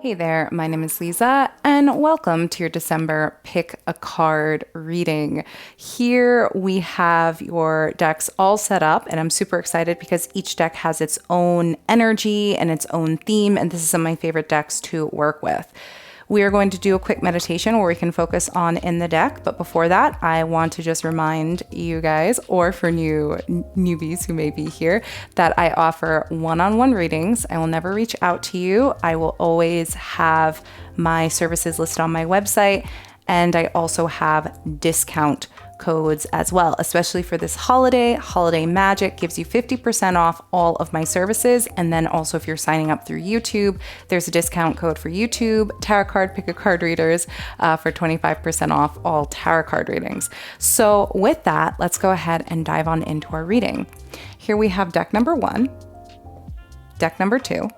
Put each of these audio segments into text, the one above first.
Hey there, my name is Liza, and welcome to your December Pick a Card reading. Here we have your decks all set up, and I'm super excited because each deck has its own energy and its own theme, and this is some of my favorite decks to work with. We are going to do a quick meditation where we can focus on in the deck. But before that, I want to just remind you guys, or for new newbies who may be here, that I offer one-on-one readings. I will never reach out to you. I will always have my services listed on my website. And I also have discount codes as well, especially for this holiday. Holiday Magic gives you 50% off all of my services. And then also if you're signing up through YouTube, there's a discount code for YouTube tarot card pick a card readers for 25% off all tarot card readings. So with that, let's go ahead and dive on into our reading. Here we have deck number 1, deck number 2,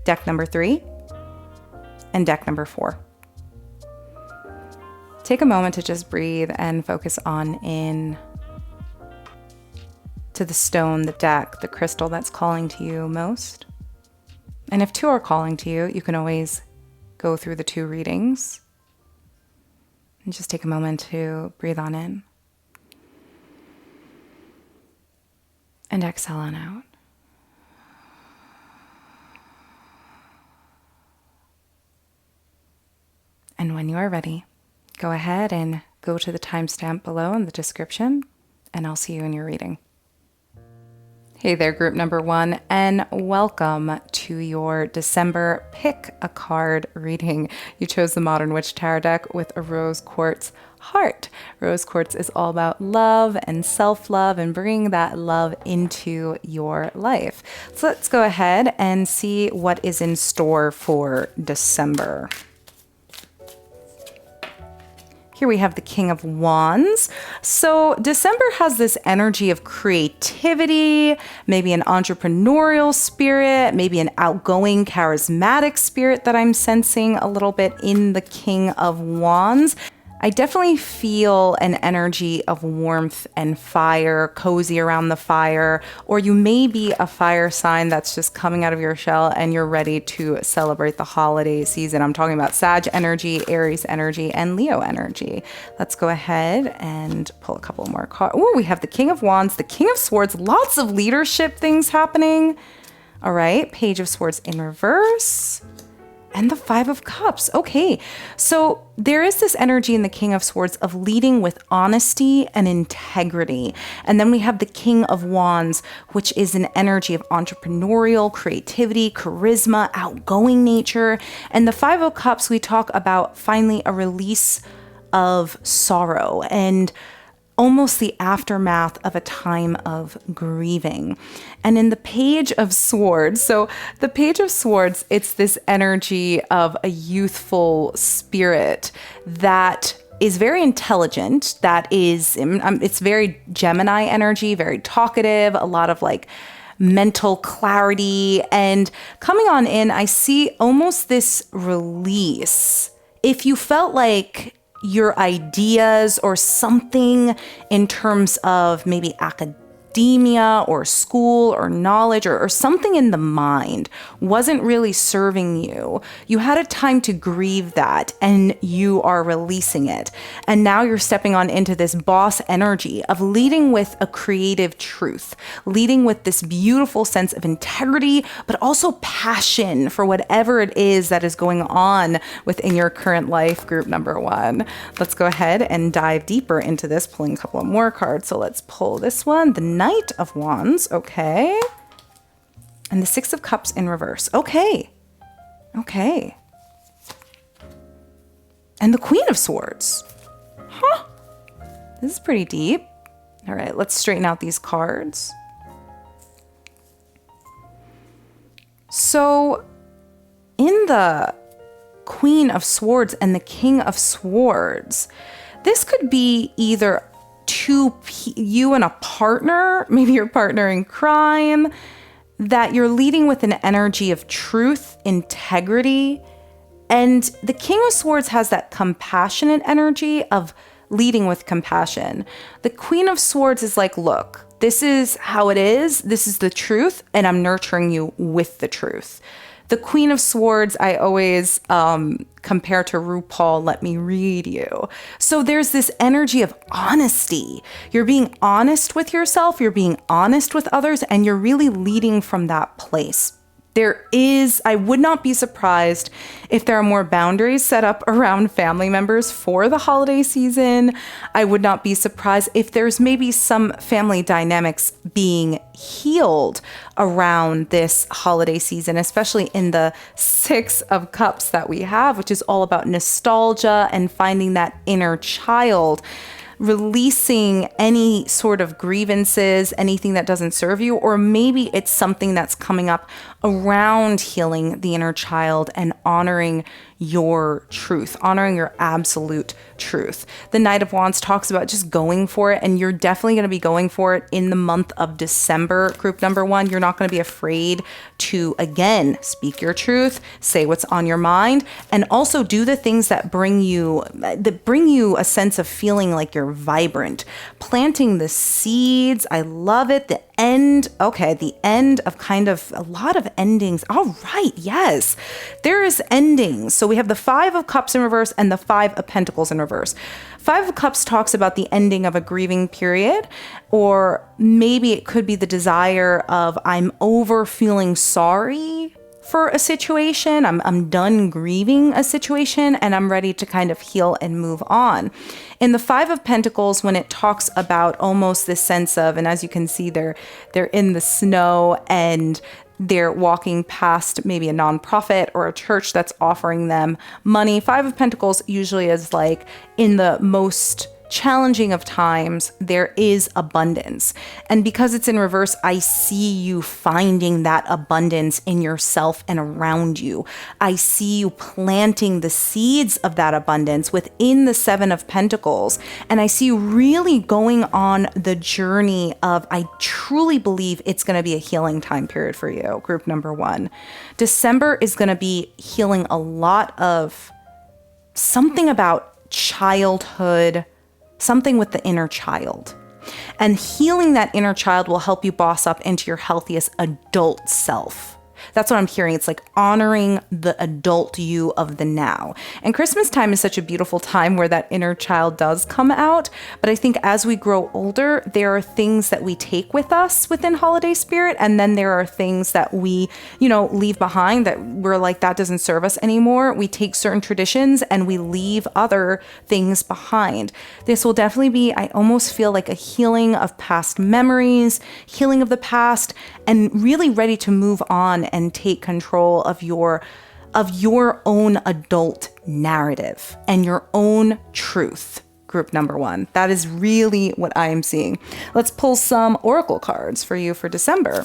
deck number 3, and deck number 4. Take a moment to just breathe and focus on in to the stone, the deck, the crystal that's calling to you most. And if 2 are calling to you, you can always go through the 2 readings. And just take a moment to breathe on in. And exhale on out. And when you are ready, go ahead and go to the timestamp below in the description, and I'll see you in your reading. Hey there, group number 1, and welcome to your December Pick a Card reading. You chose the Modern Witch Tarot deck with a rose quartz heart. Rose quartz is all about love and self-love and bringing that love into your life. So let's go ahead and see what is in store for December. Here we have the King of Wands. So December has this energy of creativity, maybe an entrepreneurial spirit, maybe an outgoing, charismatic spirit that I'm sensing a little bit in the King of Wands. I definitely feel an energy of warmth and fire, cozy around the fire, or you may be a fire sign that's just coming out of your shell and you're ready to celebrate the holiday season. I'm talking about Sag energy, Aries energy, and Leo energy. Let's go ahead and pull a couple more cards. Oh, we have the King of Wands, the King of Swords, lots of leadership things happening. All right, Page of Swords in reverse. And the 5 of Cups. Okay, so there is this energy in the King of Swords of leading with honesty and integrity. And then we have the King of Wands, which is an energy of entrepreneurial creativity, charisma, outgoing nature. And the 5 of Cups, we talk about finally a release of sorrow and almost the aftermath of a time of grieving. And in the Page of Swords, so the Page of Swords, it's this energy of a youthful spirit that is very intelligent, that is, it's very Gemini energy, very talkative, a lot of like mental clarity. And coming on in, I see almost this release. If you felt like your ideas or something in terms of maybe academia or school or knowledge or something in the mind wasn't really serving you, you had a time to grieve that and you are releasing it. And now you're stepping on into this boss energy of leading with a creative truth, leading with this beautiful sense of integrity, but also passion for whatever it is that is going on within your current life, group number 1. Let's go ahead and dive deeper into this, pulling a couple of more cards. So let's pull this one, the Knight of Wands, okay. And the 6 of Cups in reverse, okay. Okay. And the Queen of Swords. Huh. This is pretty deep. All right, let's straighten out these cards. So in the Queen of Swords and the King of Swords, this could be either you and a partner, maybe your partner in crime, that you're leading with an energy of truth, integrity. And the King of Swords has that compassionate energy of leading with compassion. The Queen of Swords is like, look, this is how it is. This is the truth. And I'm nurturing you with the truth. The Queen of Swords, I always compare to RuPaul, Let Me Read You. So there's this energy of honesty. You're being honest with yourself, you're being honest with others, and you're really leading from that place. I would not be surprised if there are more boundaries set up around family members for the holiday season. I would not be surprised if there's maybe some family dynamics being healed around this holiday season, especially in the Six of Cups that we have, which is all about nostalgia and finding that inner child, releasing any sort of grievances, anything that doesn't serve you, or maybe it's something that's coming up around healing the inner child and honoring your truth, honoring your absolute truth. The Knight of Wands talks about just going for it, and you're definitely going to be going for it in the month of December, group number one. You're not going to be afraid to, again, speak your truth, say what's on your mind, and also do the things that bring you a sense of feeling like you're vibrant. Planting the seeds, I love it. The end of kind of a lot of endings. All right, yes, there is endings. So we have the Five of Cups in reverse and the Five of Pentacles in reverse. Five of Cups talks about the ending of a grieving period, or maybe it could be the desire of I'm over feeling sorry for a situation. I'm done grieving a situation and I'm ready to kind of heal and move on. In the Five of Pentacles, when it talks about almost this sense of, and as you can see, they're in the snow and they're walking past maybe a nonprofit or a church that's offering them money. Five of Pentacles usually is like in the most challenging of times, there is abundance. And because it's in reverse, I see you finding that abundance in yourself and around you. I see you planting the seeds of that abundance within the Seven of Pentacles. And I see you really going on the journey of, I truly believe it's going to be a healing time period for you, group number one. December is going to be healing a lot of something about childhood, something with the inner child. And healing that inner child will help you boss up into your healthiest adult self. That's what I'm hearing. It's like honoring the adult you of the now. And Christmas time is such a beautiful time where that inner child does come out. But I think as we grow older, there are things that we take with us within holiday spirit. And then there are things that we, leave behind that we're like, that doesn't serve us anymore. We take certain traditions and we leave other things behind. This will definitely be, I almost feel like a healing of past memories, healing of the past, and really ready to move on and take control of your own adult narrative and your own truth. Group number one. That is really what I am seeing. Let's pull some oracle cards for you for December.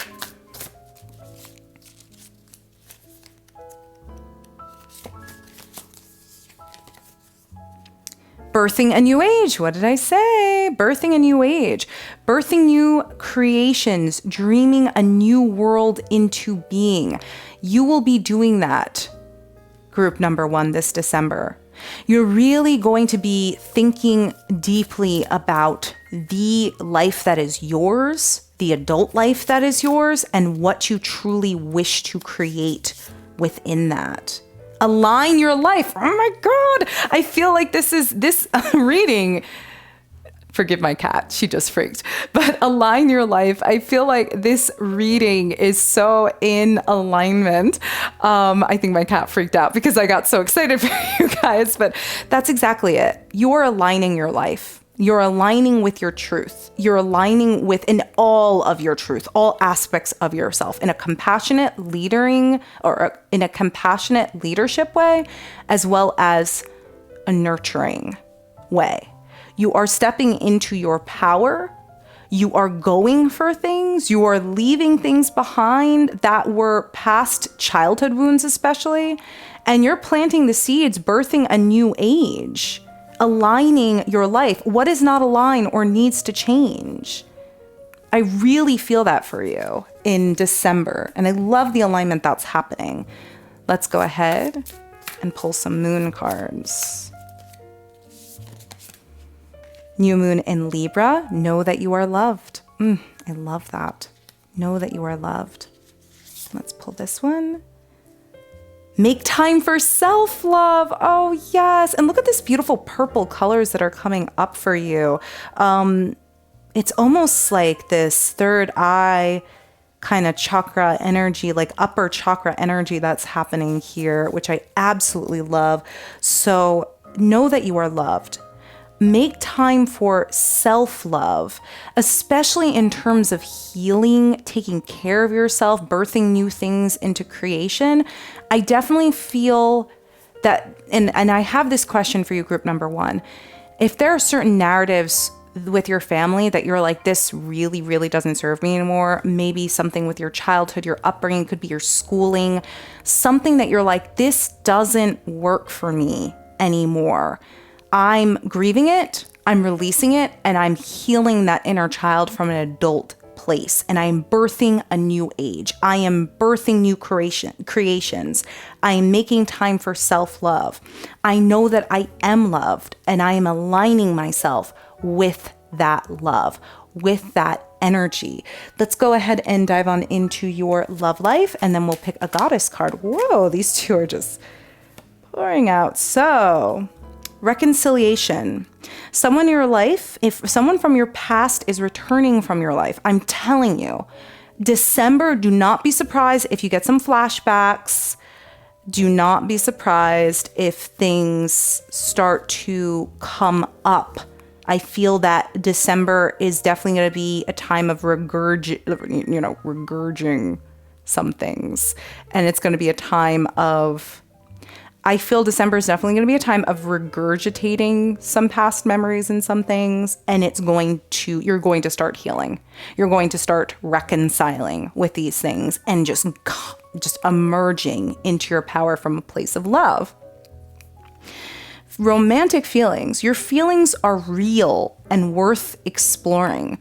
Birthing a new age. What did I say? Birthing a new age. Birthing new creations. Dreaming a new world into being. You will be doing that, group number one, this December. You're really going to be thinking deeply about the life that is yours, the adult life that is yours, and what you truly wish to create within that. Align your life. Oh my God. I feel like this reading, forgive my cat, she just freaked, but align your life. I feel like this reading is so in alignment. I think my cat freaked out because I got so excited for you guys, but that's exactly it. You're aligning your life. You're aligning with your truth. You're aligning in all of your truth, all aspects of yourself in a compassionate leading or in a compassionate leadership way, as well as a nurturing way. You are stepping into your power. You are going for things. You are leaving things behind that were past childhood wounds, especially, and you're planting the seeds, birthing a new age. Aligning your life. What is not aligned or needs to change? I really feel that for you in December, and I love the alignment that's happening. Let's go ahead and pull some moon cards. New moon in Libra. Know that you are loved. I love that. Know that you are loved. Let's pull this one. Make time for self-love. Oh, yes. And look at this beautiful purple colors that are coming up for you. It's almost like this third eye kind of chakra energy, like upper chakra energy that's happening here, which I absolutely love. So know that you are loved. Make time for self-love, especially in terms of healing, taking care of yourself, birthing new things into creation. I definitely feel that, and I have this question for you, group number one. If there are certain narratives with your family that you're like, this really, really doesn't serve me anymore, maybe something with your childhood, your upbringing, could be your schooling, something that you're like, this doesn't work for me anymore. I'm grieving it, I'm releasing it, and I'm healing that inner child from an adult place. And I'm birthing a new age. I am birthing new creations. I am making time for self-love. I know that I am loved, and I am aligning myself with that love, with that energy. Let's go ahead and dive on into your love life, and then we'll pick a goddess card. Whoa, these two are just pouring out. So, reconciliation. Someone in your life, if someone from your past is returning from your life, I'm telling you, December, do not be surprised if you get some flashbacks. Do not be surprised if things start to come up. I feel that December is definitely going to be a time of regurging some things. And it's going to be a time of, I feel December is definitely going to be a time of regurgitating some past memories and some things. And you're going to start healing. You're going to start reconciling with these things and just emerging into your power from a place of love. Romantic feelings. Your feelings are real and worth exploring.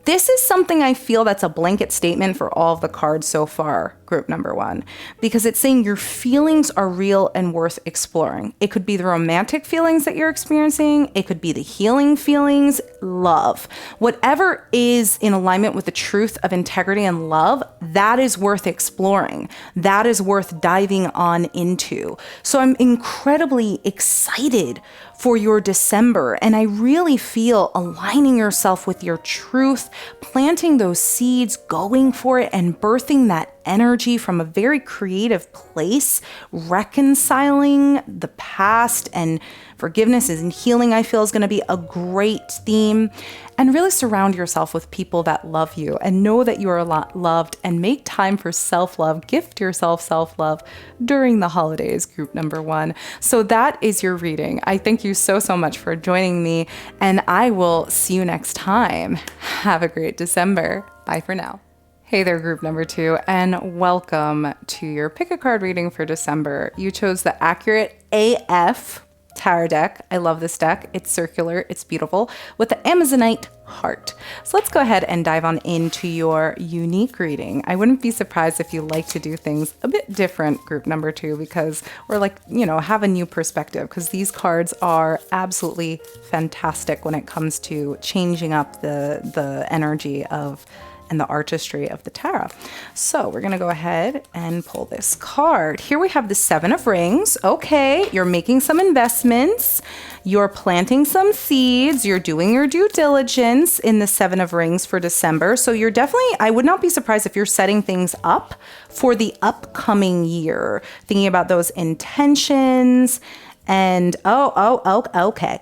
This is something I feel that's a blanket statement for all of the cards so far, group number one, because it's saying your feelings are real and worth exploring. It could be the romantic feelings that you're experiencing. It could be the healing feelings, love. Whatever is in alignment with the truth of integrity and love, that is worth exploring. That is worth diving on into. So I'm incredibly excited for your December. And I really feel aligning yourself with your truth, planting those seeds, going for it, and birthing that energy from a very creative place, reconciling the past, and forgiveness and healing, I feel, is going to be a great theme. And really surround yourself with people that love you and know that you are loved, and make time for self-love. Gift yourself self-love during the holidays, group number one. So that is your reading. I thank you so much for joining me, and I will see you next time. Have a great December. Bye for now. Hey there, group number two, and welcome to your pick a card reading for December. You chose the Accurate AF tarot deck. I love this deck. It's circular, it's beautiful, with the Amazonite heart. So let's go ahead and dive on into your unique reading. I wouldn't be surprised if you like to do things a bit different, group number two, because we're like, have a new perspective, because these cards are absolutely fantastic when it comes to changing up the energy of and the artistry of the tarot. So we're gonna go ahead and pull this card. Here we have the Seven of Rings. Okay, you're making some investments, you're planting some seeds, you're doing your due diligence in the Seven of Rings for December. So you're definitely, I would not be surprised if you're setting things up for the upcoming year, thinking about those intentions and, okay.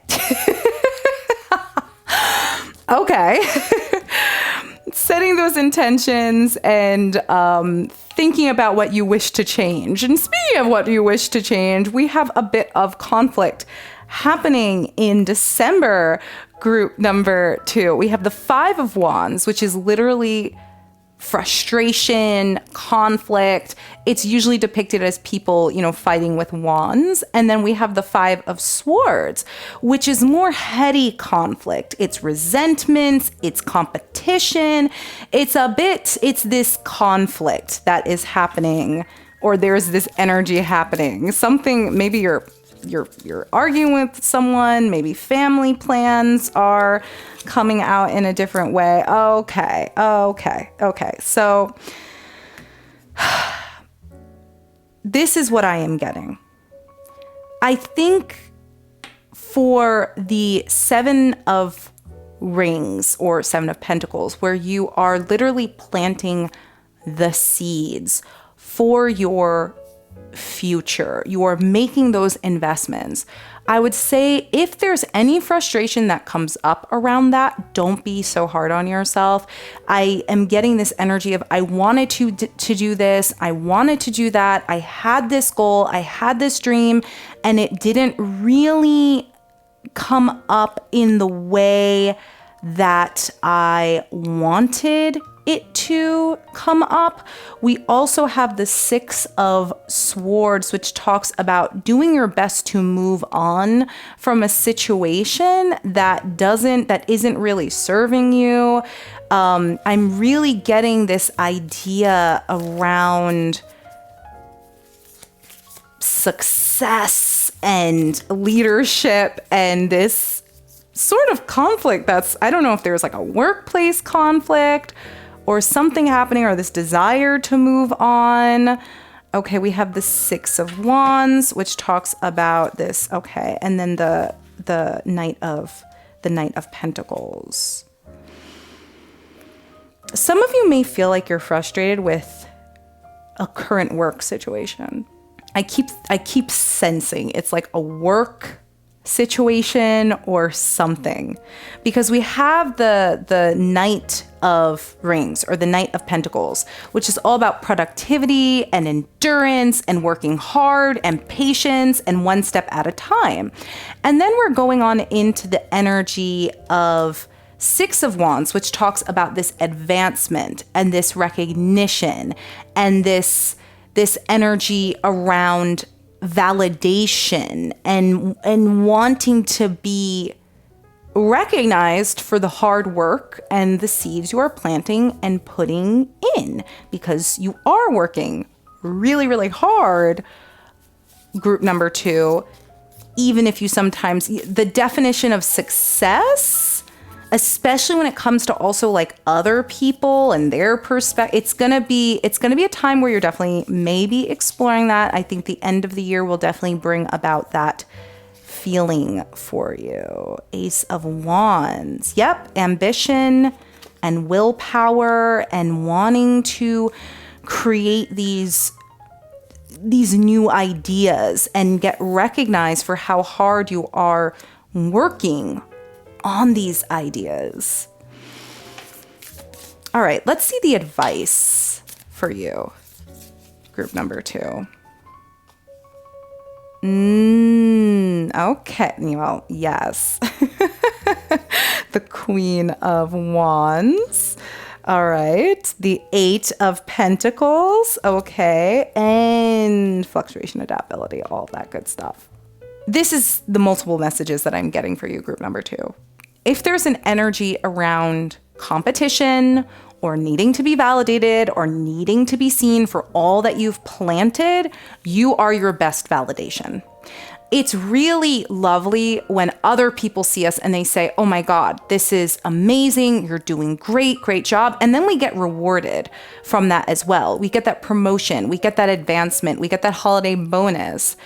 Okay. Setting those intentions and thinking about what you wish to change. And speaking of what you wish to change, we have a bit of conflict happening in December, group number two. We have the Five of Wands, which is literally frustration, conflict. It's usually depicted as people, fighting with wands. And then we have the Five of Swords, which is more heady conflict. It's resentments, it's competition. It's this conflict that is happening, or there's this energy happening. Something, maybe you're arguing with someone, maybe family plans are coming out in a different way. Okay. So this is what I am getting. I think for the 7 of Rings or 7 of Pentacles, where you are literally planting the seeds for your future, you are making those investments. I would say if there's any frustration that comes up around that, don't be so hard on yourself. I am getting this energy of I wanted to do this, I wanted to do that, I had this goal, I had this dream, and it didn't really come up in the way that I wanted it to come up. We also have the 6 of Swords, which talks about doing your best to move on from a situation that isn't really serving you. I'm really getting this idea around success and leadership and this sort of conflict that's, I don't know if there's like a workplace conflict or something happening, or this desire to move on. Okay, we have the 6 of Wands, which talks about this. Okay, and then the Knight of Pentacles. Some of you may feel like you're frustrated with a current work situation. I keep sensing it's like a work situation or something, because we have the Knight of Rings or the Knight of Pentacles, which is all about productivity and endurance and working hard and patience and one step at a time. And then we're going on into the energy of 6 of Wands, which talks about this advancement and this recognition and this energy around validation and wanting to be recognized for the hard work and the seeds you are planting and putting in, because you are working really, really hard, group number 2, even if you sometimes, the definition of success, especially when it comes to also like other people and their perspective, it's gonna be a time where you're definitely maybe exploring that. I think the end of the year will definitely bring about that feeling for you. Ace of Wands. Yep, ambition and willpower and wanting to create these new ideas and get recognized for how hard you are working on these ideas. All right, let's see the advice for you, group number 2. Okay, well, yes. The Queen of Wands. All right, the 8 of Pentacles. Okay, and fluctuation, adaptability, all that good stuff. This is the multiple messages that I'm getting for you, group number 2. If there's an energy around competition or needing to be validated or needing to be seen for all that you've planted, you are your best validation. It's really lovely when other people see us and they say, oh my God, this is amazing. You're doing great, great job. And then we get rewarded from that as well. We get that promotion, we get that advancement, we get that holiday bonus.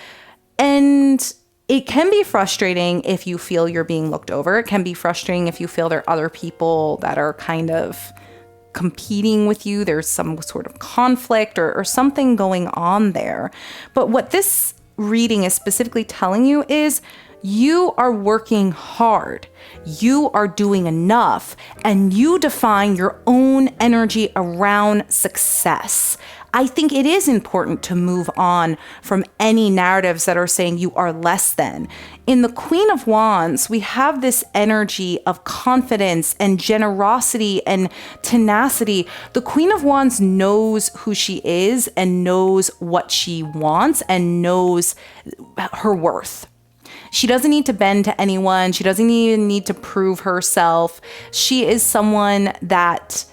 And it can be frustrating if you feel you're being looked over. It can be frustrating if you feel there are other people that are kind of competing with you. There's some sort of conflict or something going on there. But what this reading is specifically telling you is you are working hard. You are doing enough, and you define your own energy around success. I think it is important to move on from any narratives that are saying you are less than. In the Queen of Wands, we have this energy of confidence and generosity and tenacity. The Queen of Wands knows who she is and knows what she wants and knows her worth. She doesn't need to bend to anyone. She doesn't even need to prove herself. She is someone that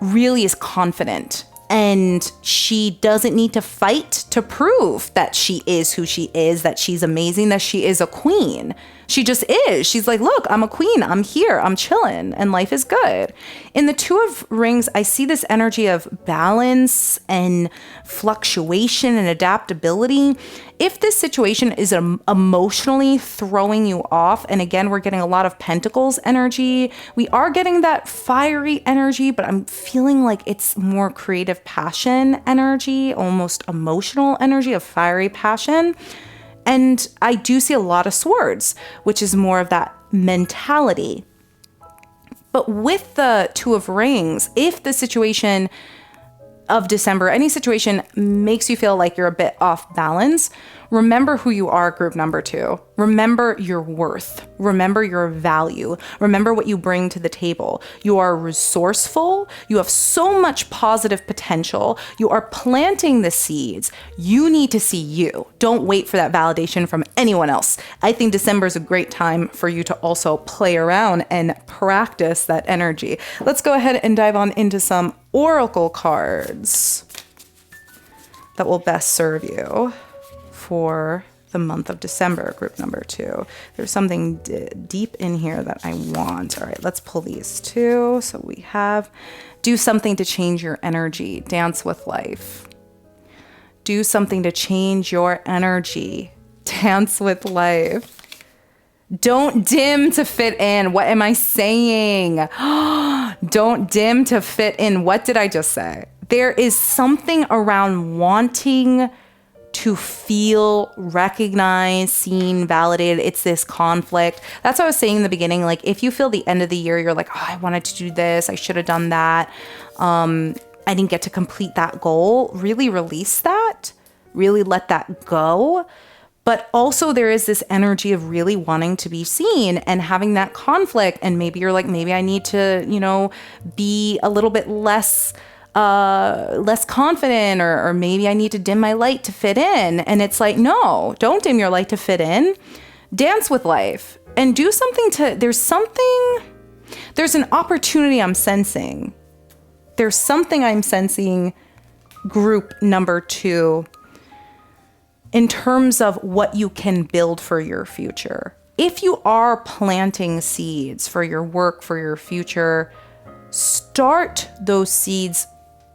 really is confident. And she doesn't need to fight to prove that she is who she is, that she's amazing, that she is a queen. She just is. She's like, look, I'm a queen. I'm here. I'm chilling and life is good. In the Two of Rings, I see this energy of balance and fluctuation and adaptability. If this situation is emotionally throwing you off, and again, we're getting a lot of Pentacles energy. We are getting that fiery energy, but I'm feeling like it's more creative passion energy, almost emotional energy of fiery passion. And I do see a lot of swords, which is more of that mentality. But with the Two of Rings, if the situation of December, any situation makes you feel like you're a bit off balance, remember who you are, group number 2. Remember your worth. Remember your value. Remember what you bring to the table. You are resourceful. You have so much positive potential. You are planting the seeds. You need to see you. Don't wait for that validation from anyone else. I think December is a great time for you to also play around and practice that energy. Let's go ahead and dive on into some oracle cards that will best serve you for the month of December, group number 2. There's something deep in here that I want. All right, let's pull these 2. So we have, do something to change your energy. Dance with life. Do something to change your energy. Dance with life. Don't dim to fit in. What am I saying? Don't dim to fit in. What did I just say? There is something around wanting to feel recognized, seen, validated. It's this conflict. That's what I was saying in the beginning. Like, if you feel the end of the year, you're like, oh, I wanted to do this. I should have done that. I didn't get to complete that goal. Really release that. Really let that go. But also there is this energy of really wanting to be seen and having that conflict. And maybe you're like, maybe I need to, be a little bit less confident, or maybe I need to dim my light to fit in. And it's like, no, don't dim your light to fit in. Dance with life and do something there's an opportunity I'm sensing. There's something I'm sensing, group number 2, in terms of what you can build for your future. If you are planting seeds for your work, for your future, start those seeds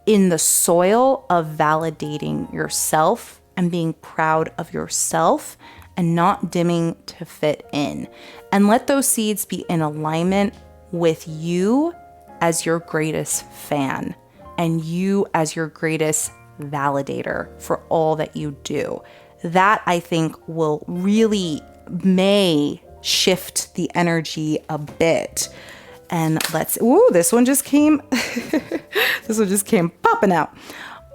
in the soil of validating yourself and being proud of yourself and not dimming to fit in. And let those seeds be in alignment with you as your greatest fan and you as your greatest validator for all that you do. That, I think, may shift the energy a bit. And this one just came, popping out.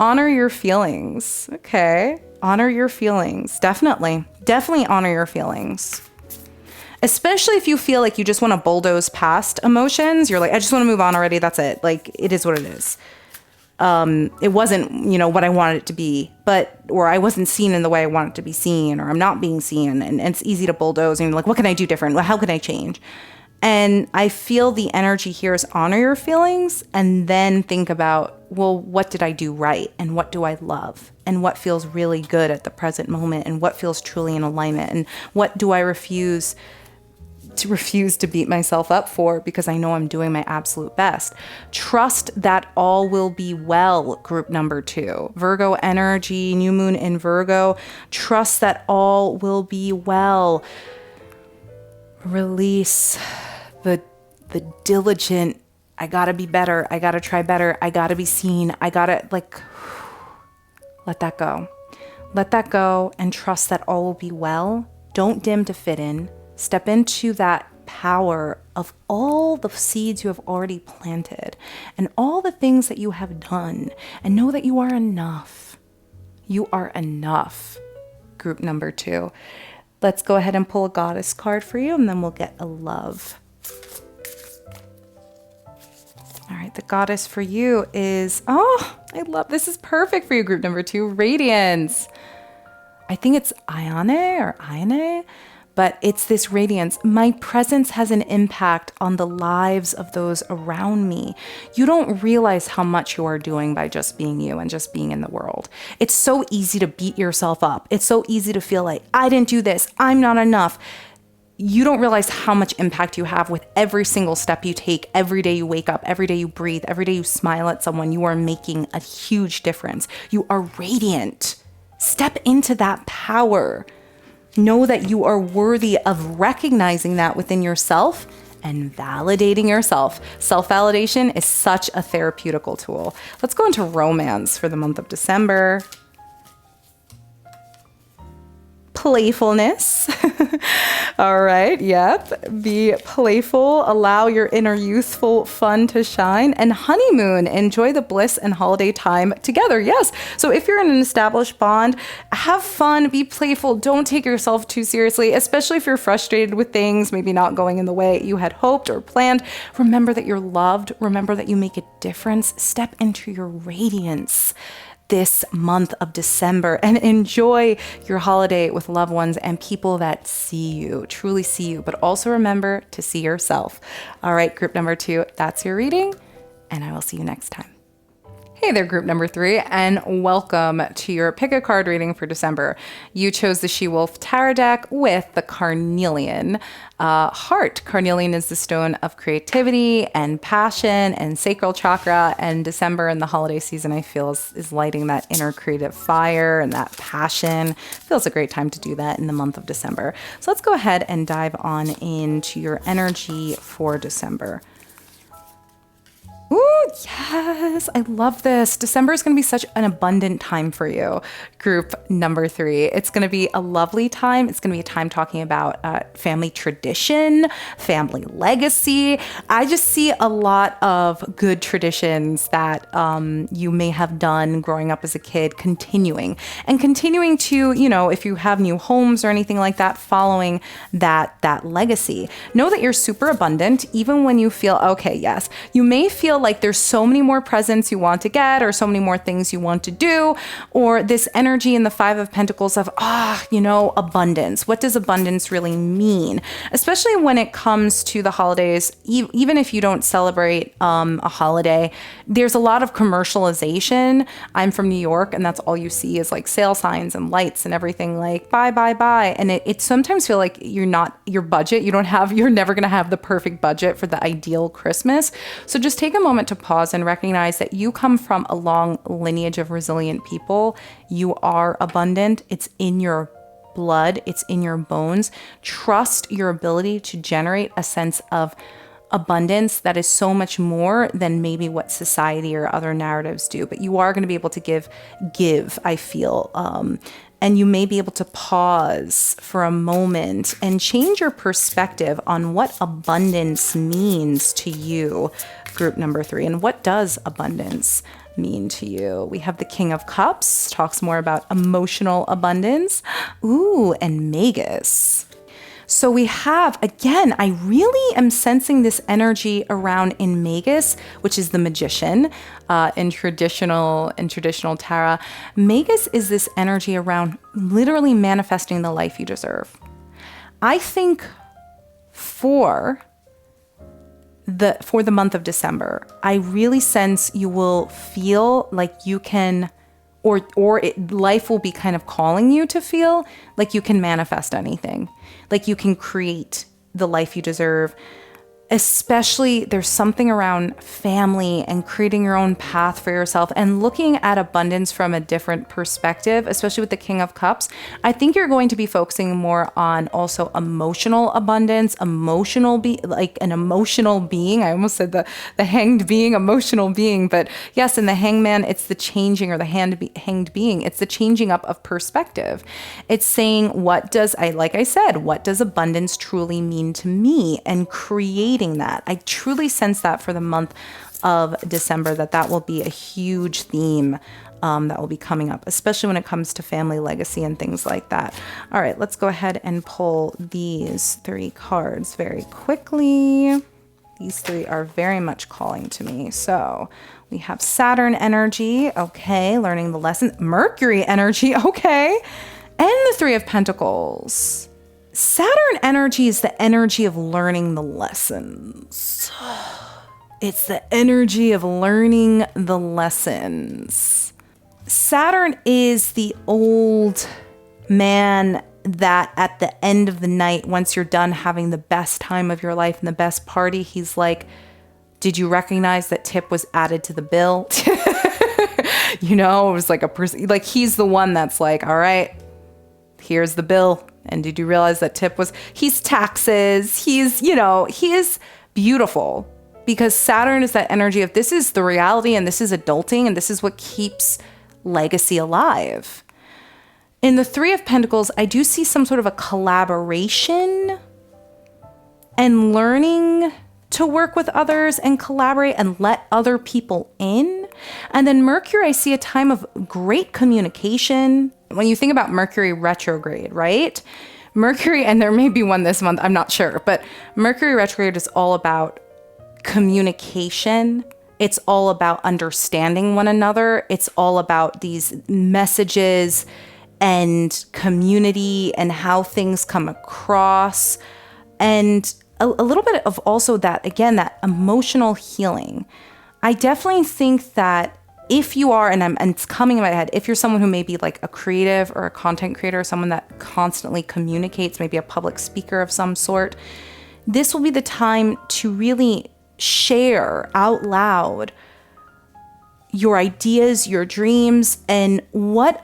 Honor your feelings. Okay. Honor your feelings. Definitely honor your feelings. Especially if you feel like you just want to bulldoze past emotions. You're like, I just want to move on already. That's it. Like, it is what it is. It wasn't, what I wanted it to be, or I wasn't seen in the way I wanted it to be seen, or I'm not being seen. And it's easy to bulldoze and you're like, what can I do different? How can I change? And I feel the energy here is honor your feelings and then think about, well, what did I do right? And what do I love? And what feels really good at the present moment? And what feels truly in alignment? And what do I refuse to beat myself up for, because I know I'm doing my absolute best. Trust that all will be well, group number 2. Virgo energy, new moon in Virgo. Trust that all will be well. Release the diligent, I gotta be better, I gotta try better, I gotta be seen, I gotta, let that go. Let that go and trust that all will be well. Don't dim to fit in. Step into that power of all the seeds you have already planted and all the things that you have done, and know that you are enough. You are enough, group number 2. Let's go ahead and pull a goddess card for you, and then we'll get a love. All right, the goddess for you is, I love, this is perfect for you, group number 2, radiance. I think it's Ione, but it's this radiance. My presence has an impact on the lives of those around me. You don't realize how much you are doing by just being you and just being in the world. It's so easy to beat yourself up. It's so easy to feel like, I didn't do this, I'm not enough. you don't realize how much impact you have with every single step you take, every day you wake up, every day you breathe, every day you smile at someone. You are making a huge difference. You are radiant. Step into that power. Know that you are worthy of recognizing that within yourself and validating yourself. Self-validation is such a therapeutical tool. Let's go into romance for the month of December. Playfulness. All right, yep. Be playful. Allow your inner youthful fun to shine. And honeymoon. Enjoy the bliss and holiday time together. Yes. So if you're in an established bond, have fun, be playful. Don't take yourself too seriously, especially if you're frustrated with things maybe not going in the way you had hoped or planned. Remember that you're loved. Remember that you make a difference. Step into your radiance this month of December and enjoy your holiday with loved ones and people that see you, truly see you, but also remember to see yourself. All right, group number 2, that's your reading, and I will see you next time. Hey there, group number 3, and welcome to your pick a card reading for December. You chose the She-Wolf Tarot deck with the Carnelian heart. Carnelian is the stone of creativity and passion and sacral chakra, and December and the holiday season, I feel, is lighting that inner creative fire and that passion. Feels a great time to do that in the month of December. So let's go ahead and dive on into your energy for December. Ooh, yes, I love this. December is going to be such an abundant time for you, group number 3. It's going to be a lovely time. It's going to be a time talking about family tradition, family legacy. I just see a lot of good traditions that you may have done growing up as a kid, continuing to, you know, if you have new homes or anything like that, following that legacy. Know that you're super abundant, even when you feel, okay, yes, you may feel like there's so many more presents you want to get or so many more things you want to do, or this energy in the 5 of Pentacles of, abundance. What does abundance really mean? Especially when it comes to the holidays, even if you don't celebrate a holiday, there's a lot of commercialization. I'm from New York, and that's all you see is like sale signs and lights and everything like buy, buy, buy. And it sometimes feel like you're never going to have the perfect budget for the ideal Christmas. So just take a moment to pause and recognize that you come from a long lineage of resilient people. You are abundant. It's in your blood. It's in your bones. Trust your ability to generate a sense of abundance that is so much more than maybe what society or other narratives do. But you are going to be able to give, I feel. And you may be able to pause for a moment and change your perspective on what abundance means to you, group number 3. And what does abundance mean to you? We have the King of Cups, talks more about emotional abundance. Ooh, and Magus. So we have, again, I really am sensing this energy around in Magus, which is the magician in traditional tarot. Magus is this energy around literally manifesting the life you deserve. I think for the month of December, I really sense you will feel like you can, life will be kind of calling you to feel like you can manifest anything, like you can create the life you deserve. Especially there's something around family and creating your own path for yourself and looking at abundance from a different perspective, especially with the King of Cups. I think you're going to be focusing more on also emotional abundance, like an emotional being. I almost said the hanged being, emotional being, but yes, in the hangman, it's the changing, or the hanged being. It's the changing up of perspective. It's saying, what does abundance truly mean to me, and creating that. I truly sense that for the month of December, that will be a huge theme that will be coming up, especially when it comes to family legacy and things like that. All right, let's go ahead and pull these 3 cards very quickly. These 3 are very much calling to me. So we have Saturn energy, okay, learning the lesson. Mercury energy, okay, and the 3 of Pentacles. Saturn energy is the energy of learning the lessons. It's the energy of learning the lessons. Saturn is the old man that at the end of the night, once you're done having the best time of your life and the best party, he's like, did you recognize that tip was added to the bill? You know, it was like a person, like he's the one that's like, all right, here's the bill. And did you realize that tip was, he's taxes. He's, you know, he is beautiful because Saturn is that energy of this is the reality and this is adulting and this is what keeps legacy alive. In the Three of Pentacles, I do see some sort of a collaboration and learning to work with others and collaborate and let other people in. And then Mercury, I see a time of great communication. When you think about Mercury retrograde, right? Mercury, and there may be one this month, I'm not sure, but Mercury retrograde is all about communication. It's all about understanding one another. It's all about these messages and community and how things come across. And a little bit of also that, again, that emotional healing. I definitely think that if you are, and it's coming in my head, if you're someone who may be like a creative or a content creator, someone that constantly communicates, maybe a public speaker of some sort, this will be the time to really share out loud your ideas, your dreams, and what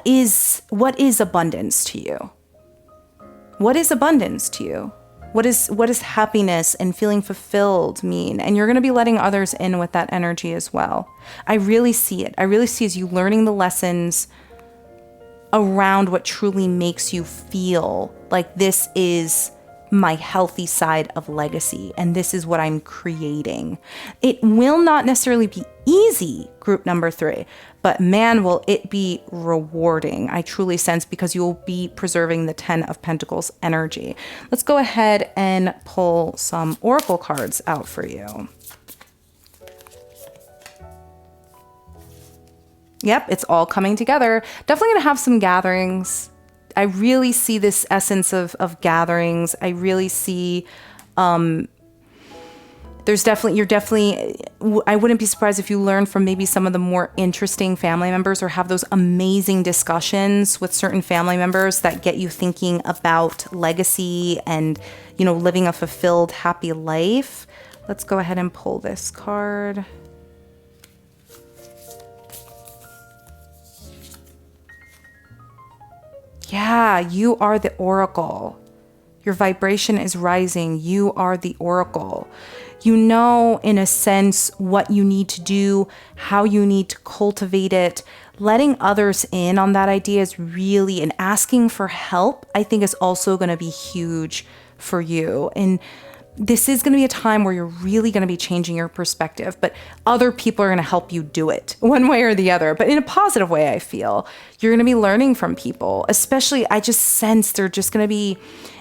is abundance to you? What is abundance to you? What does happiness and feeling fulfilled mean? And you're going to be letting others in with that energy as well. I really see it. I really see as you learning the lessons around what truly makes you feel like this is my healthy side of legacy and this is what I'm creating. It will not necessarily be easy, group number 3, but man, will it be rewarding. I truly sense, because you'll be preserving the 10 of Pentacles energy. Let's go ahead and pull some oracle cards out for you. Yep, it's all coming together. Definitely gonna have some gatherings. I really see this essence of gatherings. I really see, I wouldn't be surprised if you learn from maybe some of the more interesting family members or have those amazing discussions with certain family members that get you thinking about legacy and, you know, living a fulfilled, happy life. Let's go ahead and pull this card. Yeah, you are the oracle. Your vibration is rising. You are the oracle. You know, in a sense, what you need to do, how you need to cultivate it. Letting others in on that idea is really, and asking for help, I think is also going to be huge for you. And this is going to be a time where you're really going to be changing your perspective, but other people are going to help you do it one way or the other, but in a positive way. I feel you're going to be learning from people, especially I just sense they're just going to be,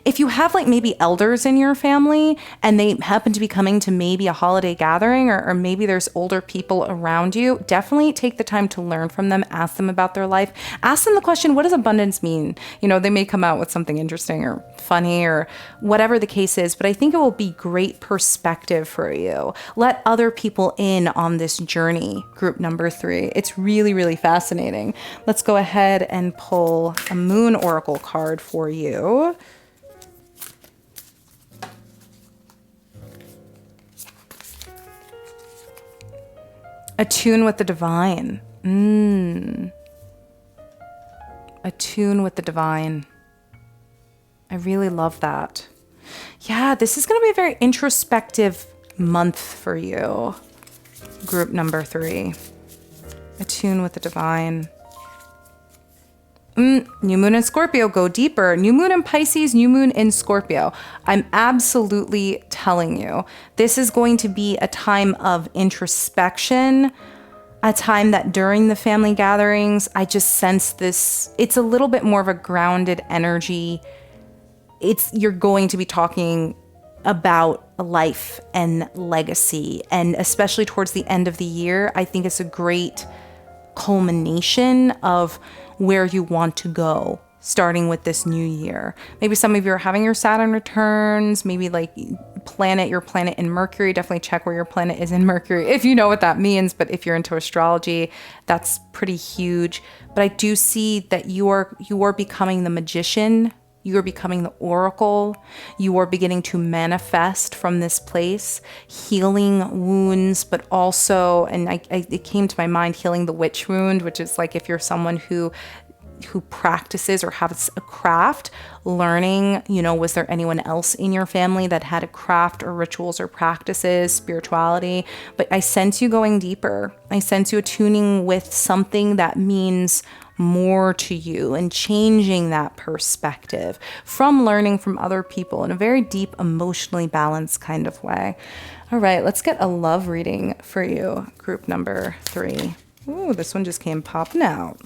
if you have like maybe elders in your family and they happen to be coming to maybe a holiday gathering, or maybe there's older people around you, definitely take the time to learn from them, ask them about their life, ask them the question, what does abundance mean? You know, they may come out with something interesting or funny or whatever the case is, but I think it will be great perspective for you. Let other people in on this journey, group number 3. It's really, really fascinating. Let's go ahead and pull a moon oracle card for you. Attune with the divine. Attune with the divine. I really love that. Yeah, this is going to be a very introspective month for you. Group number 3. Attune with the divine. New moon in Scorpio, go deeper. New moon in Pisces, new moon in Scorpio. I'm absolutely telling you, this is going to be a time of introspection, a time that during the family gatherings, I just sense this, it's a little bit more of a grounded energy. You're going to be talking about life and legacy, and especially towards the end of the year, I think it's a great culmination of where you want to go starting with this new year. Maybe some of you are having your Saturn returns, maybe like planet, your planet in Mercury. Definitely check where your planet is in Mercury if you know what that means. But if you're into astrology, that's pretty huge. But I do see that you are becoming the magician. You are becoming the oracle. You are beginning to manifest from this place, healing wounds, but also, and it came to my mind, healing the witch wound, which is like if you're someone who practices or has a craft, learning, was there anyone else in your family that had a craft or rituals or practices, spirituality? But I sense you going deeper. I sense you attuning with something that means more to you and changing that perspective from learning from other people in a very deep, emotionally balanced kind of way. All right, let's get a love reading for you, group number 3. Ooh, this one just came popping out.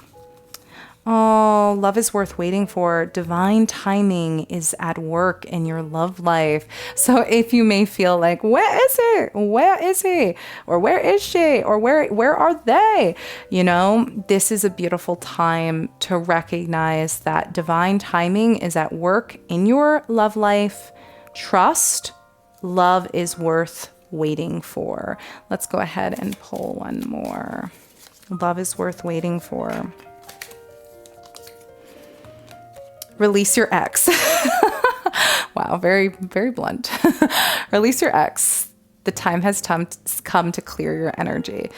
Oh, love is worth waiting for. Divine timing is at work in your love life. So if you may feel like, where is he? Where is he? Or where is she? Or where are they? This is a beautiful time to recognize that divine timing is at work in your love life. Trust, love is worth waiting for. Let's go ahead and pull one more. Love is worth waiting for. Release your ex. Wow, very, very blunt. Release your ex. The time has come to clear your energy.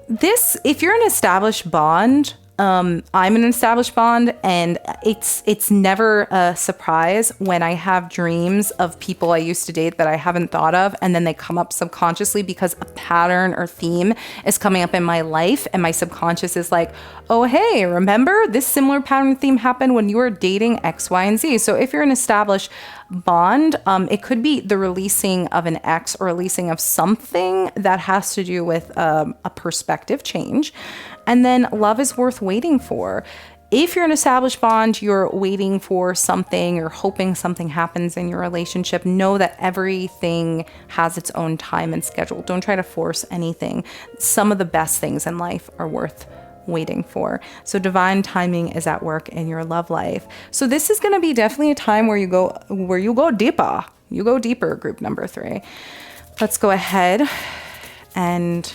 If you're an established bond, I'm an established bond, and it's never a surprise when I have dreams of people I used to date that I haven't thought of, and then they come up subconsciously because a pattern or theme is coming up in my life, and my subconscious is like, oh, hey, remember this similar pattern theme happened when you were dating X, Y, and Z. So if you're an established bond, it could be the releasing of an ex or releasing of something that has to do with a perspective change. And then love is worth waiting for. If you're an established bond, you're waiting for something, you're hoping something happens in your relationship, know that everything has its own time and schedule. Don't try to force anything. Some of the best things in life are worth waiting for. So divine timing is at work in your love life. So this is going to be definitely a time where you go deeper. You go deeper, group number 3. Let's go ahead and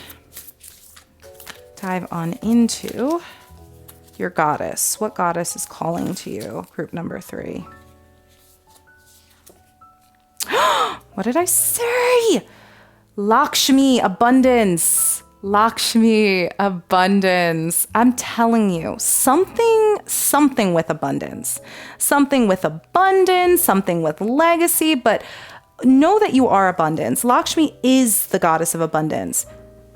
dive on into your goddess. What goddess is calling to you, group number 3? What did I say? Lakshmi, abundance. Lakshmi, abundance. I'm telling you, something with abundance. Something with abundance, something with legacy, but know that you are abundance. Lakshmi is the goddess of abundance.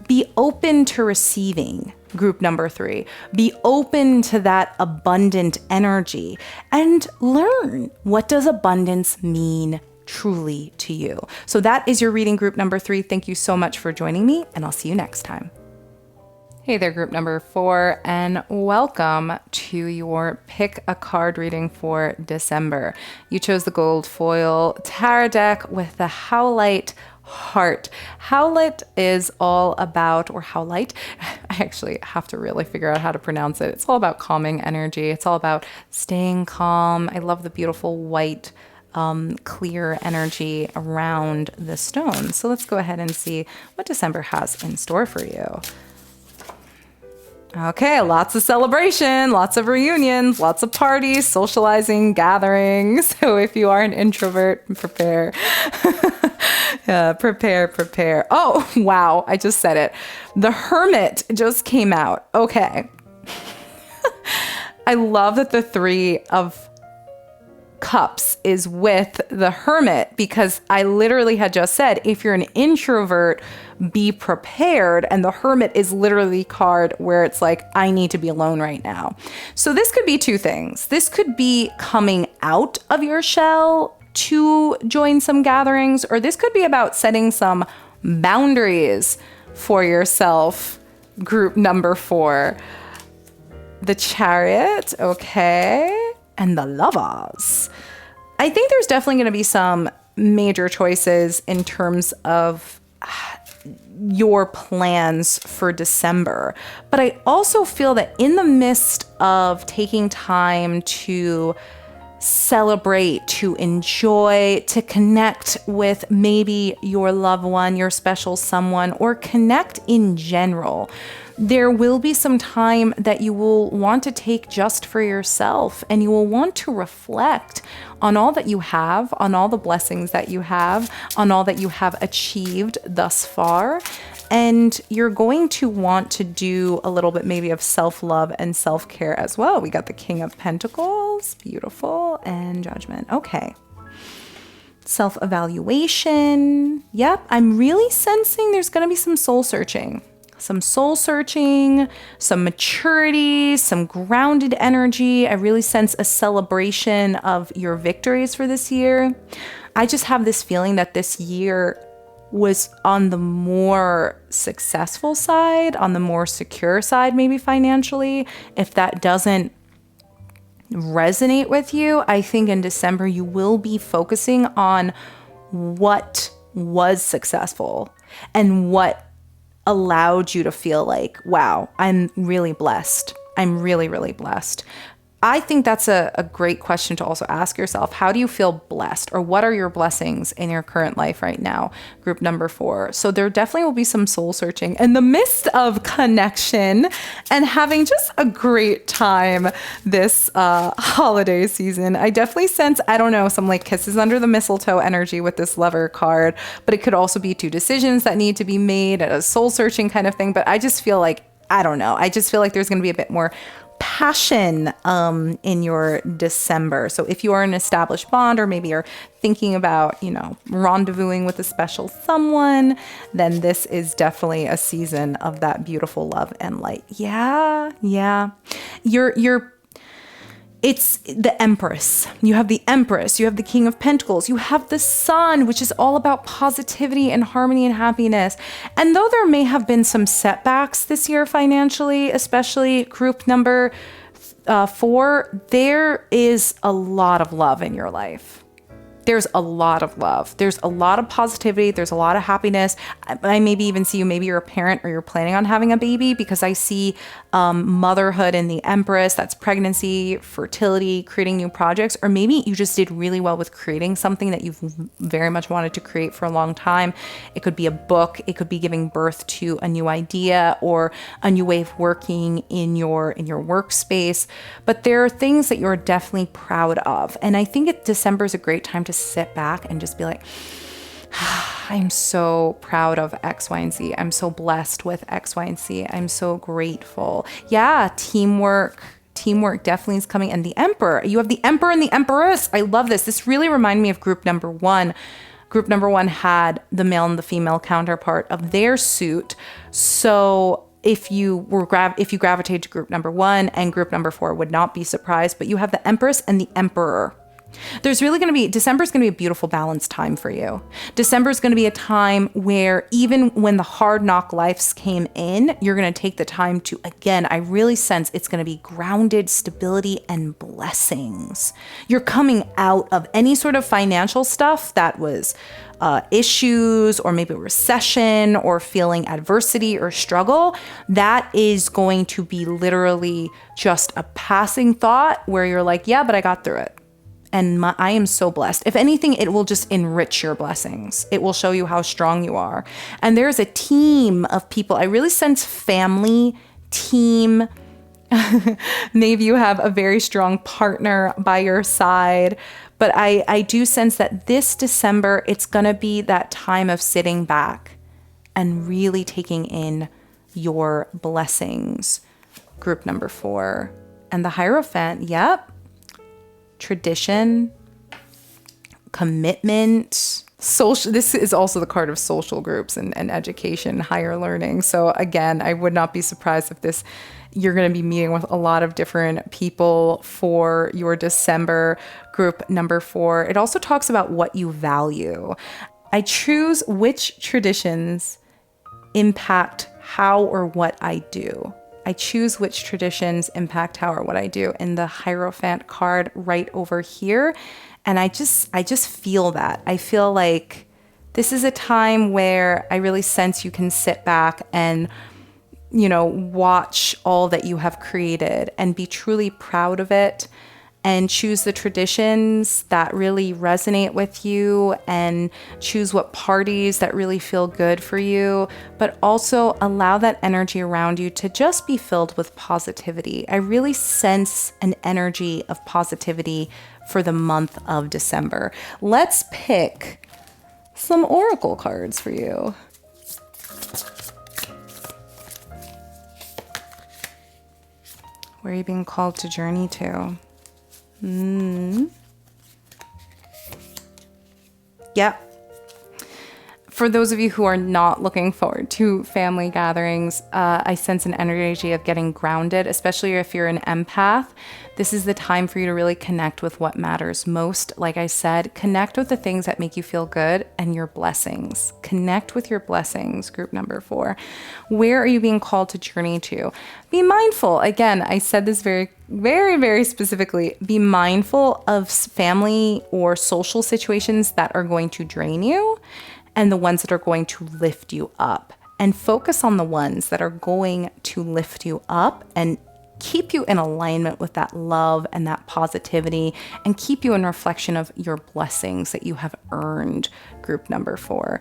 Be open to receiving, group number 3. Be open to that abundant energy and learn, what does abundance mean truly to you? So that is your reading, group number 3. Thank you so much for joining me, and I'll see you next time. Hey there, group number 4, and welcome to your pick a card reading for December. You chose the gold foil tarot deck with the Howlite heart. Howlite is all about, or Howlite, I actually have to really figure out how to pronounce it. It's all about calming energy. It's all about staying calm. I love the beautiful white clear energy around the stone. So let's go ahead and see what December has in store for you. Okay, lots of celebration, lots of reunions, lots of parties, socializing, gatherings. So if you are an introvert, prepare. Prepare. Oh, wow, I just said it. The Hermit just came out. Okay. I love that the 3 of Cups is with the Hermit, because I literally had just said, if you're an introvert, be prepared. And the Hermit is literally the card where it's like, I need to be alone right now. So this could be 2 things. This could be coming out of your shell to join some gatherings, or this could be about setting some boundaries for yourself, group number 4. The Chariot, okay, and the Lovers. I think there's definitely going to be some major choices in terms of your plans for December. But I also feel that in the midst of taking time to celebrate, to enjoy, to connect with maybe your loved one, your special someone, or connect in general. There will be some time that you will want to take just for yourself, and you will want to reflect on all that you have, on all the blessings that you have, on all that you have achieved thus far. And you're going to want to do a little bit maybe of self-love and self-care as well. We got the King of Pentacles, beautiful, and Judgment. Okay. Self-evaluation. Yep, I'm really sensing there's going to be some soul searching. Some soul searching, some maturity, some grounded energy. I really sense a celebration of your victories for this year. I just have this feeling that this year was on the more successful side, on the more secure side, maybe financially. If that doesn't resonate with you, I think in December you will be focusing on what was successful and what allowed you to feel like, wow, I'm really blessed. I'm really, really blessed. I think that's a great question to also ask yourself. How do you feel blessed, or what are your blessings in your current life right now? Group number 4. So there definitely will be some soul searching in the midst of connection and having just a great time this holiday season. I definitely sense, I don't know, some like kisses under the mistletoe energy with this Lover card, but it could also be 2 decisions that need to be made, a soul searching kind of thing. But I just feel like, I don't know, I just feel like there's going to be a bit more passion in your December. So if you are an established bond, or maybe you're thinking about, rendezvousing with a special someone, then this is definitely a season of that beautiful love and light. Yeah. It's the Empress. You have the Empress. You have the King of Pentacles. You have the Sun, which is all about positivity and harmony and happiness. And though there may have been some setbacks this year financially, especially group number 4, there is a lot of love in your life. There's a lot of love. There's a lot of positivity. There's a lot of happiness. I maybe even see you, maybe you're a parent or you're planning on having a baby, because I see motherhood in the Empress. That's pregnancy, fertility, creating new projects, or maybe you just did really well with creating something that you've very much wanted to create for a long time. It could be a book. It could be giving birth to a new idea or a new way of working in your workspace. But there are things that you're definitely proud of. And I think December is a great time to sit back and just be like, I'm so proud of X, Y, and Z. I'm so blessed with X, Y, and Z. I'm so grateful. Yeah, teamwork definitely is coming. And the Emperor. You have the Emperor and the Empress. I love this. This really reminded me of group number 1. Group number 1 had the male and the female counterpart of their suit. So if you gravitate to group number 1, and group number 4 would not be surprised, but you have the Empress and the Emperor. December is going to be a beautiful balanced time for you. December is going to be a time where even when the hard knock lives came in, you're going to take the time to, again, I really sense it's going to be grounded, stability, and blessings. You're coming out of any sort of financial stuff that was issues, or maybe recession, or feeling adversity or struggle. That is going to be literally just a passing thought where you're like, yeah, but I got through it. And I am so blessed. If anything, it will just enrich your blessings. It will show you how strong you are. And there's a team of people. I really sense family, team. Maybe you have a very strong partner by your side. But I do sense that this December, it's going to be that time of sitting back and really taking in your blessings. Group number 4. And the Hierophant, yep. Tradition, commitment, social. This is also the card of social groups and education, higher learning. So again, I would not be surprised if you're going to be meeting with a lot of different people for your December. Group number 4. It also talks about what you value. I choose which traditions impact how or what I do. I choose which traditions impact how or what I do in the Hierophant card right over here. And I just feel that. I feel like this is a time where I really sense you can sit back and, watch all that you have created and be truly proud of it. and choose the traditions that really resonate with you and choose what parties that really feel good for you, but also allow that energy around you to just be filled with positivity. I really sense an energy of positivity for the month of December. Let's pick some oracle cards for you. Where are you being called to journey to? Yep. For those of you who are not looking forward to family gatherings, I sense an energy of getting grounded, especially if you're an empath. This is the time for you to really connect with what matters most. Like I said, connect with the things that make you feel good and your blessings. Connect with your blessings, group number 4. Where are you being called to journey to? Be mindful. Again, I said this very, very, very specifically. Be mindful of family or social situations that are going to drain you, and the ones that are going to lift you up. And focus on the ones that are going to lift you up and keep you in alignment with that love and that positivity, and keep you in reflection of your blessings that you have earned, group number 4.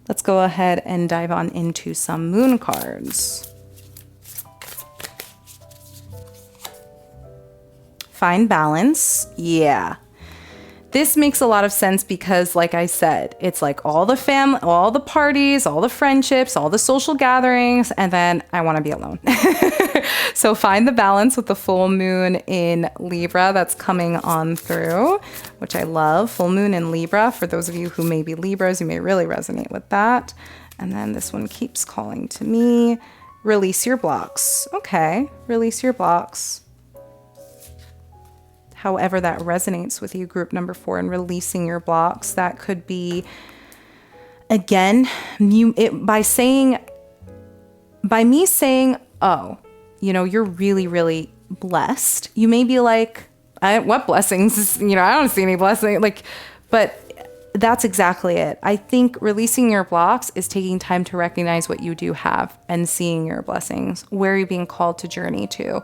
Let's go ahead and dive on into some moon cards. Find balance. Yeah. This makes a lot of sense because, like I said, it's like all the family, all the parties, all the friendships, all the social gatherings, and then I want to be alone. So find the balance with the full moon in Libra that's coming on through, which I love. Full moon in Libra. For those of you who may be Libras, you may really resonate with that. And then this one keeps calling to me. Release your blocks. Okay, release your blocks. However that resonates with you, group number 4, and releasing your blocks. That could be, again, by me saying, oh, you're really, really blessed. You may be like, what blessings? I don't see any blessing. But that's exactly it. I think releasing your blocks is taking time to recognize what you do have and seeing your blessings. Where are you being called to journey to?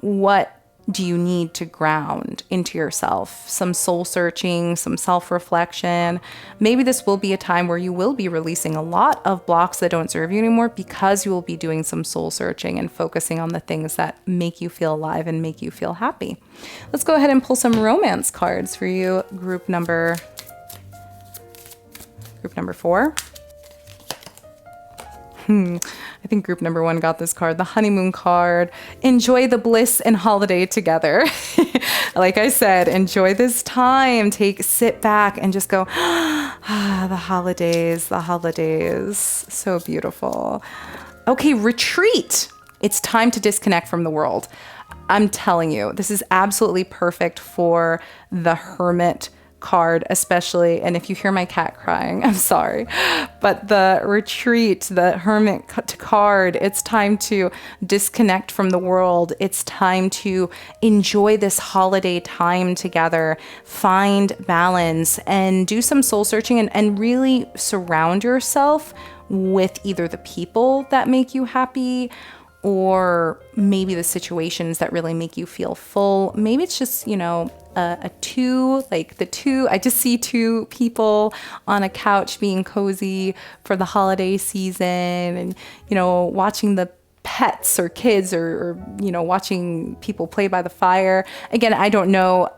What do you need to ground into yourself? Some soul searching, some self-reflection. Maybe this will be a time where you will be releasing a lot of blocks that don't serve you anymore, because you will be doing some soul searching and focusing on the things that make you feel alive and make you feel happy. Let's go ahead and pull some romance cards for you, group number 4. I think group number 1 got this card, the honeymoon card. Enjoy the bliss and holiday together. Like I said, enjoy this time. Sit back and just go, the holidays. So beautiful. Okay, retreat. It's time to disconnect from the world. I'm telling you, this is absolutely perfect for the hermit card, especially. And if you hear my cat crying, I'm sorry, but the retreat, the hermit card, it's time to disconnect from the world. It's time to enjoy this holiday time together, find balance, and do some soul searching, and really surround yourself with either the people that make you happy, or maybe the situations that really make you feel full. Maybe it's just, I just see 2 people on a couch being cozy for the holiday season, and, watching the pets or kids, or watching people play by the fire. Again, I don't know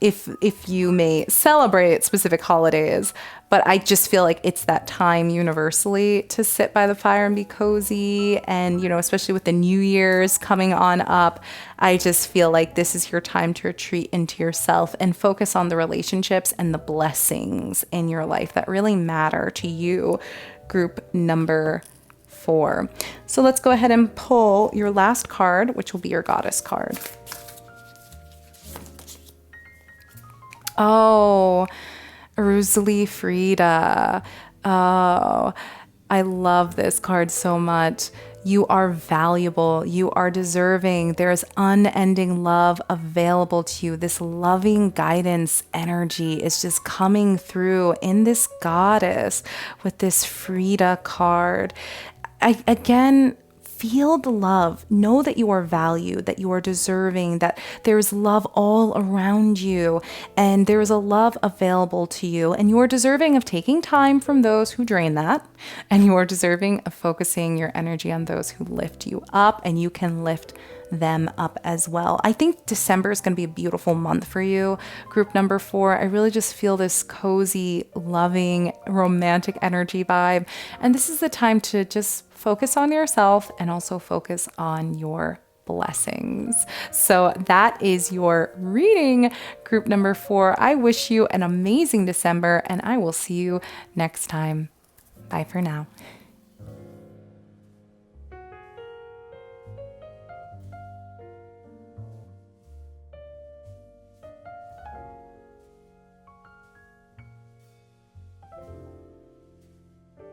if you may celebrate specific holidays, but I just feel like it's that time universally to sit by the fire and be cozy. And, especially with the New Year's coming on up, I just feel like this is your time to retreat into yourself and focus on the relationships and the blessings in your life that really matter to you, group number 4. So let's go ahead and pull your last card, which will be your goddess card. Oh, Rosalie Frida. Oh, I love this card so much. You are valuable. You are deserving. There's unending love available to you. This loving guidance energy is just coming through in this goddess with this Frida card. Again, feel the love. Know that you are valued, that you are deserving, that there's love all around you, and there is a love available to you. And you are deserving of taking time from those who drain that. And you are deserving of focusing your energy on those who lift you up, and you can lift them up as well. I think December is going to be a beautiful month for you, group number 4. I really just feel this cozy, loving, romantic energy vibe. And this is the time to just focus on yourself and also focus on your blessings. So that is your reading, group number 4. I wish you an amazing December, and I will see you next time. Bye for now.